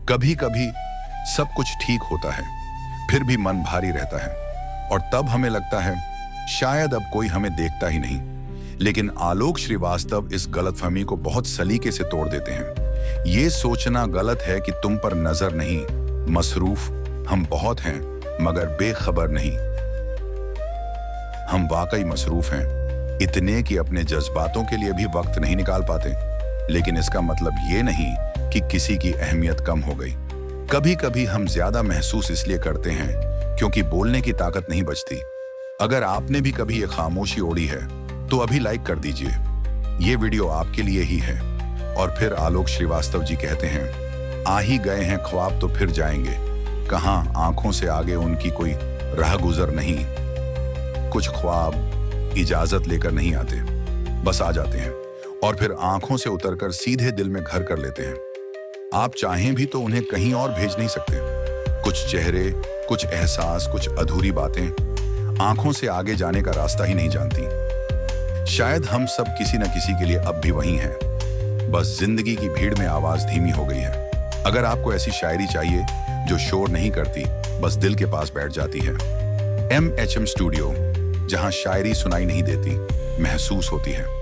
कभी कभी सब कुछ ठीक होता है, फिर भी मन भारी रहता है और तब हमें लगता है शायद अब कोई हमें देखता ही नहीं। लेकिन आलोक श्रीवास्तव इस गलतफहमी को बहुत सलीके से तोड़ देते हैं। ये सोचना गलत है कि तुम पर नजर नहीं, मसरूफ हम बहुत हैं मगर बेखबर नहीं। हम वाकई मसरूफ हैं, इतने कि अपने जज्बातों के लिए भी वक्त नहीं निकाल पाते। लेकिन इसका मतलब ये नहीं कि किसी की अहमियत कम हो गई। कभी कभी हम ज्यादा महसूस इसलिए करते हैं क्योंकि बोलने की ताकत नहीं बचती। अगर आपने भी कभी ये खामोशी ओढ़ी है तो अभी लाइक कर दीजिए, ये वीडियो आपके लिए ही है। और फिर आलोक श्रीवास्तव जी कहते हैं, आ ही गए हैं ख्वाब तो फिर जाएंगे, कहां आंखों से आगे उनकी कोई राह गुजर नहीं। कुछ ख्वाब इजाजत लेकर नहीं आते, बस आ जाते हैं और फिर आंखों से उतरकर सीधे दिल में घर कर लेते हैं। आप चाहें भी तो उन्हें कहीं और भेज नहीं सकते। कुछ चेहरे, कुछ एहसास, कुछ अधूरी बातें आंखों से आगे जाने का रास्ता ही नहीं जानती। शायद हम सब किसी न किसी के लिए अब भी वहीं हैं, बस जिंदगी की भीड़ में आवाज धीमी हो गई है। अगर आपको ऐसी शायरी चाहिए जो शोर नहीं करती, बस दिल के पास बैठ जाती है, MHM स्टूडियो, जहां शायरी सुनाई नहीं देती, महसूस होती है।